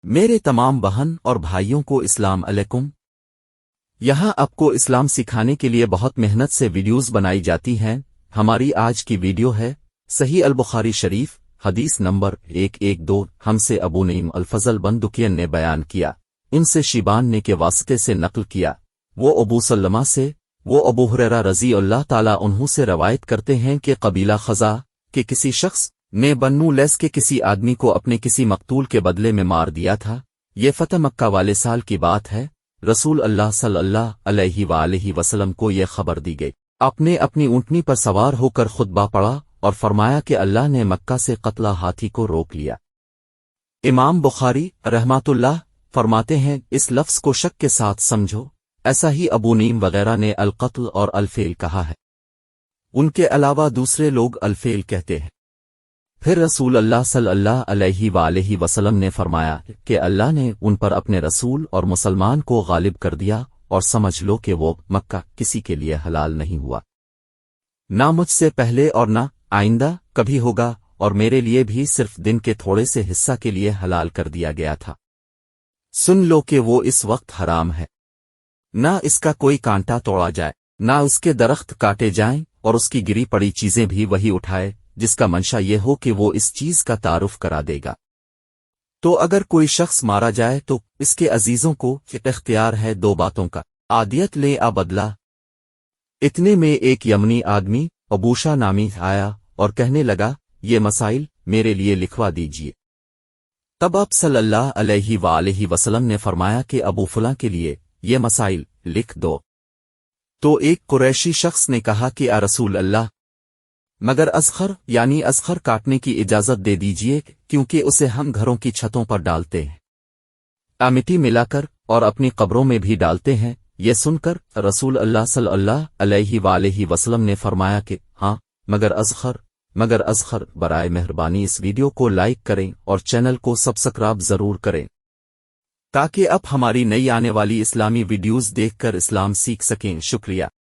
میرے تمام بہن اور بھائیوں کو السلام علیکم۔ یہاں آپ کو اسلام سکھانے کے لیے بہت محنت سے ویڈیوز بنائی جاتی ہیں۔ ہماری آج کی ویڈیو ہے صحیح البخاری شریف حدیث نمبر 112۔ ہم سے ابو نعیم الفضل بن دکین نے بیان کیا، ان سے شیبان نے کے واسطے سے نقل کیا، وہ ابو سلمہ سے، وہ ابو ہریرہ رضی اللہ تعالیٰ عنہ سے روایت کرتے ہیں کہ قبیلہ خزاع کے کسی شخص نے بنو لیس کے کسی آدمی کو اپنے کسی مقتول کے بدلے میں مار دیا تھا۔ یہ فتح مکہ والے سال کی بات ہے۔ رسول اللہ صلی اللہ علیہ وآلہ وسلم کو یہ خبر دی گئی، آپ نے اپنی اونٹنی پر سوار ہو کر خطبہ پڑھا اور فرمایا کہ اللہ نے مکہ سے قتلہ ہاتھی کو روک لیا۔ امام بخاری رحمۃ اللہ فرماتے ہیں اس لفظ کو شک کے ساتھ سمجھو، ایسا ہی ابو نعیم وغیرہ نے القتل اور الفعل کہا ہے، ان کے علاوہ دوسرے لوگ الفعل کہتے ہیں۔ پھر رسول اللہ صلی اللہ علیہ وآلہ وسلم نے فرمایا کہ اللہ نے ان پر اپنے رسول اور مسلمان کو غالب کر دیا، اور سمجھ لو کہ وہ مکہ کسی کے لیے حلال نہیں ہوا، نہ مجھ سے پہلے اور نہ آئندہ کبھی ہوگا، اور میرے لیے بھی صرف دن کے تھوڑے سے حصہ کے لیے حلال کر دیا گیا تھا۔ سن لو کہ وہ اس وقت حرام ہے، نہ اس کا کوئی کانٹا توڑا جائے، نہ اس کے درخت کاٹے جائیں، اور اس کی گری پڑی چیزیں بھی وہی اٹھائے جس کا منشا یہ ہو کہ وہ اس چیز کا تعارف کرا دے گا۔ تو اگر کوئی شخص مارا جائے تو اس کے عزیزوں کو اختیار ہے دو باتوں کا، عادیت لے آ بدلہ۔ اتنے میں ایک یمنی آدمی ابوشا نامی آیا اور کہنے لگا یہ مسائل میرے لیے لکھوا دیجیے۔ تب آپ صلی اللہ علیہ وآلہ وسلم نے فرمایا کہ ابو فلاں کے لیے یہ مسائل لکھ دو۔ تو ایک قریشی شخص نے کہا کہ اے رسول اللہ، مگر اذخر یعنی اذخر کاٹنے کی اجازت دے دیجیے، کیونکہ اسے ہم گھروں کی چھتوں پر ڈالتے ہیں، مٹی ملا کر اور اپنی قبروں میں بھی ڈالتے ہیں۔ یہ سن کر رسول اللہ صلی اللہ علیہ وآلہ وسلم نے فرمایا کہ ہاں مگر اذخر۔ برائے مہربانی اس ویڈیو کو لائک کریں اور چینل کو سبسکرائب ضرور کریں، تاکہ اب ہماری نئی آنے والی اسلامی ویڈیوز دیکھ کر اسلام سیکھ سکیں۔ شکریہ۔